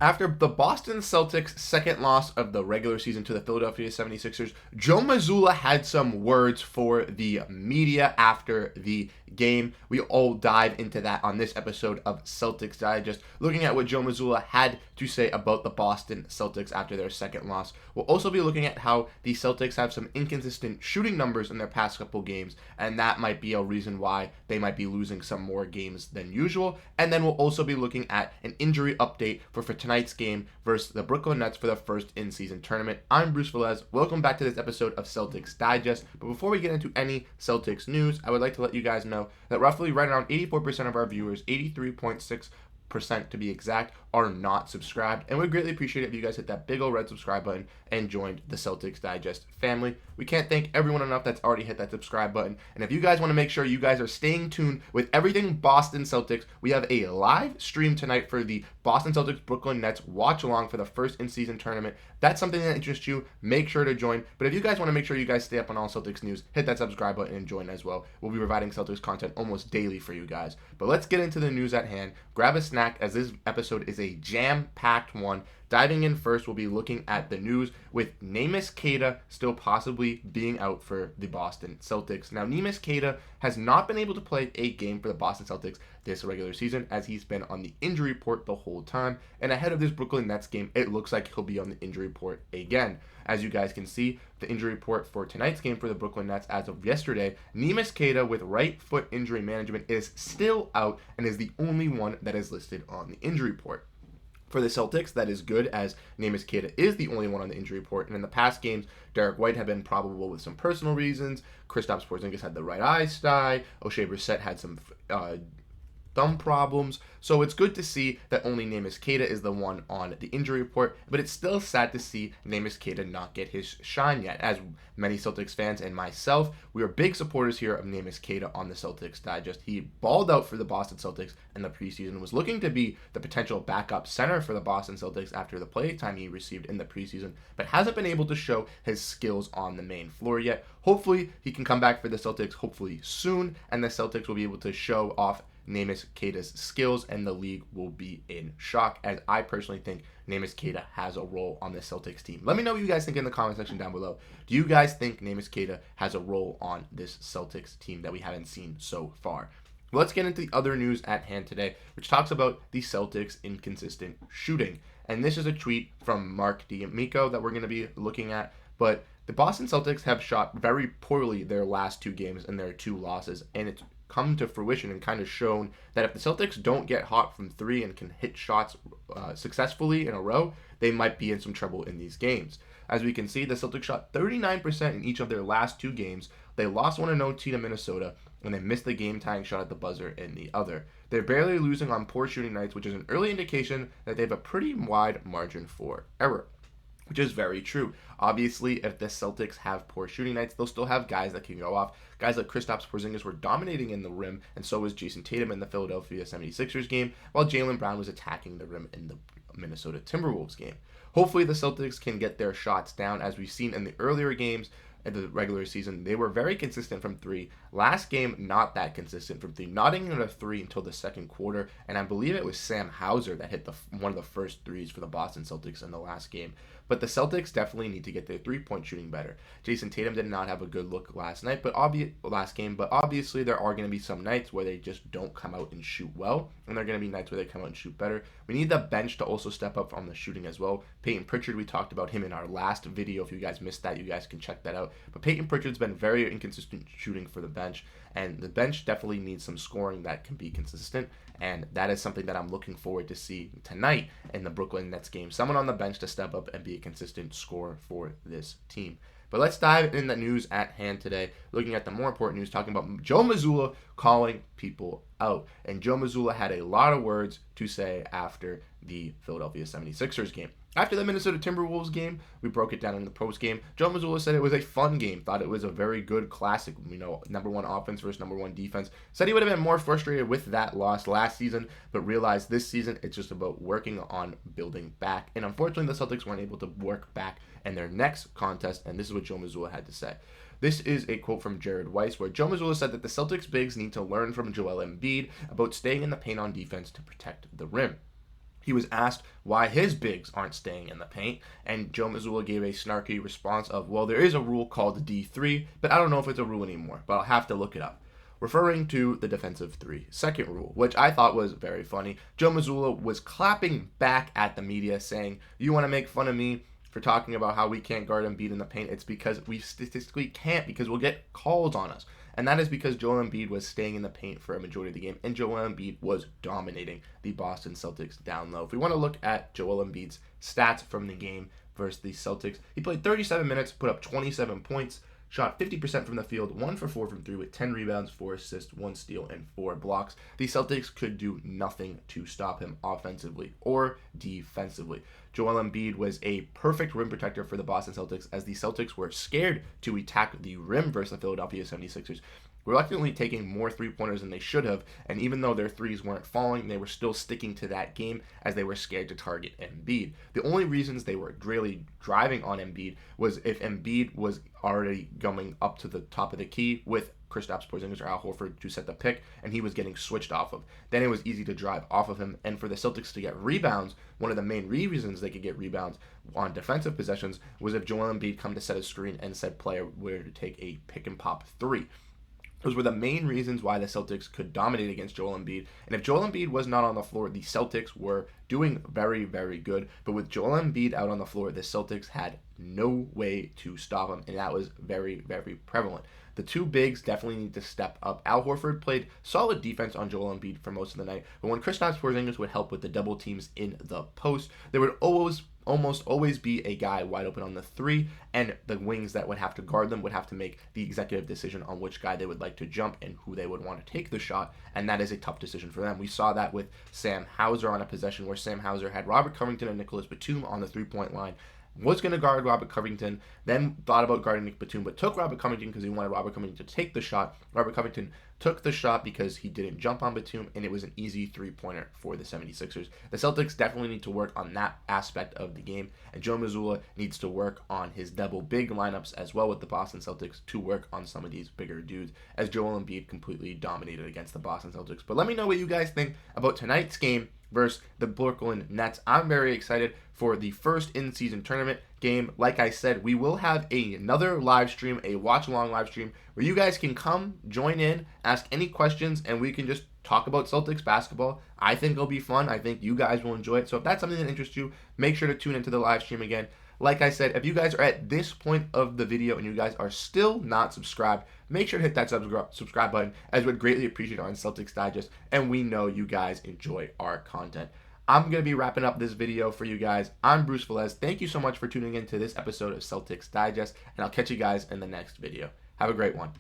After the Boston Celtics' second loss of the regular season to the Philadelphia 76ers, Joe Mazzulla had some words for the media after the game. We all dive into that on this episode of Celtics Digest, looking at what Joe Mazzulla had to say about the Boston Celtics after their second loss. We'll also be looking at how the Celtics have some inconsistent shooting numbers in their past couple games, and that might be a reason why they might be losing some more games than usual. And then we'll also be looking at an injury update for tonight's game versus the Brooklyn Nets for the first in-season tournament. I'm Bruce Veliz. Welcome back to this episode of Celtics Digest. But before we get into any Celtics news, I would like to let you guys know that roughly right around 84% of our viewers, 83.6% to be exact, are not subscribed, and we'd greatly appreciate it if you guys hit that big old red subscribe button and joined the Celtics Digest family. We can't thank everyone enough that's already hit that subscribe button, and if you guys want to make sure you guys are staying tuned with everything Boston Celtics, we have a live stream tonight for the Boston Celtics Brooklyn Nets watch along for the first in-season tournament. If that's something that interests you, make sure to join. But if you guys want to make sure you guys stay up on all Celtics news, hit that subscribe button and join as well. We'll be providing Celtics content almost daily for you guys. But let's get into the news at hand. Grab a snack, as this episode is a jam-packed one. Diving in first, we'll be looking at the news with Neemias Queta still possibly being out for the Boston Celtics. Now, Neemias Queta has not been able to play a game for the Boston Celtics this regular season, as he's been on the injury report the whole time. And ahead of this Brooklyn Nets game, it looks like he'll be on the injury report again. As you guys can see, the injury report for tonight's game for the Brooklyn Nets as of yesterday, Neemias Queta with right foot injury management is still out and is the only one that is listed on the injury report. For the Celtics, that is good, as Neemias Queta is the only one on the injury report. And in the past games, Derrick White had been probable with some personal reasons. Kristaps Porzingis had the right eye sty. Oshae Brissett had some thumb problems. So it's good to see that only Neemias Queta is the one on the injury report, but it's still sad to see Neemias Queta not get his shine yet. As many Celtics fans and myself, we are big supporters here of Neemias Queta on the Celtics Digest. He balled out for the Boston Celtics in the preseason, was looking to be the potential backup center for the Boston Celtics after the play time he received in the preseason, but hasn't been able to show his skills on the main floor yet. Hopefully, he can come back for the Celtics, hopefully soon, and the Celtics will be able to show off Neemias Queta's skills, and the league will be in shock, as I personally think Neemias Queta has a role on the Celtics team. Let me know what you guys think in the comment section down below. Do you guys think Neemias Queta has a role on this Celtics team that we haven't seen so far? Let's get into the other news at hand today, which talks about the Celtics' inconsistent shooting. And this is a tweet from Mark D'Amico that we're going to be looking at, but the Boston Celtics have shot very poorly their last two games and their two losses, and it's come to fruition and kind of shown that if the Celtics don't get hot from three and can hit shots successfully in a row, they might be in some trouble in these games. As we can see, the Celtics shot 39% in each of their last two games. They lost one in OT to Minnesota, and they missed the game-tying shot at the buzzer in the other. They're barely losing on poor shooting nights, which is an early indication that they have a pretty wide margin for error, which is very true. Obviously, if the Celtics have poor shooting nights, they'll still have guys that can go off. Guys like Kristaps Porzingis were dominating in the rim, and so was Jayson Tatum in the Philadelphia 76ers game, while Jaylen Brown was attacking the rim in the Minnesota Timberwolves game. Hopefully, the Celtics can get their shots down. As we've seen in the earlier games in the regular season, they were very consistent from three. Last game, not that consistent from three, not even at a three until the second quarter, and I believe it was Sam Hauser that hit one of the first threes for the Boston Celtics in the last game. But the Celtics definitely need to get their three-point shooting better. Jayson Tatum did not have a good look last game, but obviously there are going to be some nights where they just don't come out and shoot well, and there are going to be nights where they come out and shoot better. We need the bench to also step up on the shooting as well. Payton Pritchard, we talked about him in our last video. If you guys missed that, you guys can check that out. But Payton Pritchard's been very inconsistent shooting for the bench, and the bench definitely needs some scoring that can be consistent, and that is something that I'm looking forward to see tonight in the Brooklyn Nets game. Someone on the bench to step up and be a consistent scorer for this team. But let's dive in the news at hand today, looking at the more important news, talking about Joe Mazzulla calling people out. And Joe Mazzulla had a lot of words to say after the Philadelphia 76ers game. After the Minnesota Timberwolves game, we broke it down in the post game. Joe Mazzulla said it was a fun game, thought it was a very good classic, number one offense versus number one defense. Said he would have been more frustrated with that loss last season, but realized this season it's just about working on building back. And unfortunately, the Celtics weren't able to work back in their next contest, and this is what Joe Mazzulla had to say. This is a quote from Jared Weiss, where Joe Mazzulla said that the Celtics bigs need to learn from Joel Embiid about staying in the paint on defense to protect the rim. He was asked why his bigs aren't staying in the paint, and Joe Mazzulla gave a snarky response of, well, there is a rule called D3, but I don't know if it's a rule anymore, but I'll have to look it up. Referring to the defensive 3-second rule, which I thought was very funny. Joe Mazzulla was clapping back at the media saying, you want to make fun of me for talking about how we can't guard Embiid in the paint? It's because we statistically can't, because we'll get calls on us. And that is because Joel Embiid was staying in the paint for a majority of the game, and Joel Embiid was dominating the Boston Celtics down low. If we want to look at Joel Embiid's stats from the game versus the Celtics, he played 37 minutes, put up 27 points, shot 50% from the field, 1 for 4 from 3 with 10 rebounds, 4 assists, 1 steal, and 4 blocks. The Celtics could do nothing to stop him offensively or defensively. Joel Embiid was a perfect rim protector for the Boston Celtics, as the Celtics were scared to attack the rim versus the Philadelphia 76ers, reluctantly taking more three-pointers than they should have, and even though their threes weren't falling, they were still sticking to that game as they were scared to target Embiid. The only reasons they were really driving on Embiid was if Embiid was already going up to the top of the key with Kristaps, Porzingis, or Al Horford to set the pick, and he was getting switched off of. Then it was easy to drive off of him, and for the Celtics to get rebounds, one of the main reasons they could get rebounds on defensive possessions was if Joel Embiid come to set a screen and said player were to take a pick-and-pop three. Those were the main reasons why the Celtics could dominate against Joel Embiid. And if Joel Embiid was not on the floor, the Celtics were doing very, very good. But with Joel Embiid out on the floor, the Celtics had no way to stop him. And that was very, very prevalent. The two bigs definitely need to step up. Al Horford played solid defense on Joel Embiid for most of the night. But when Kristaps Porzingis would help with the double teams in the post, there would almost always be a guy wide open on the three, and the wings that would have to guard them would have to make the executive decision on which guy they would like to jump and who they would want to take the shot, and that is a tough decision for them. We saw that with Sam Hauser on a possession where Sam Hauser had Robert Covington and Nicholas Batum on the three-point line, was going to guard Robert Covington, then thought about guarding Nick Batum, but took Robert Covington because he wanted Robert Covington to take the shot. Robert Covington took the shot because he didn't jump on Batum, and it was an easy three-pointer for the 76ers. The Celtics definitely need to work on that aspect of the game, and Joe Mazzulla needs to work on his double big lineups as well with the Boston Celtics to work on some of these bigger dudes, as Joel Embiid completely dominated against the Boston Celtics. But let me know what you guys think about tonight's game versus the Brooklyn Nets. I'm very excited for the first in-season tournament game. Like I said, we will have another live stream, a watch-along live stream, where you guys can come, join in, ask any questions, and we can just talk about Celtics basketball. I think it'll be fun. I think you guys will enjoy it. So if that's something that interests you, make sure to tune into the live stream again. Like I said, if you guys are at this point of the video and you guys are still not subscribed, make sure to hit that subscribe button, as we'd greatly appreciate it on Celtics Digest, and we know you guys enjoy our content. I'm going to be wrapping up this video for you guys. I'm Bruce Veliz. Thank you so much for tuning in to this episode of Celtics Digest, and I'll catch you guys in the next video. Have a great one.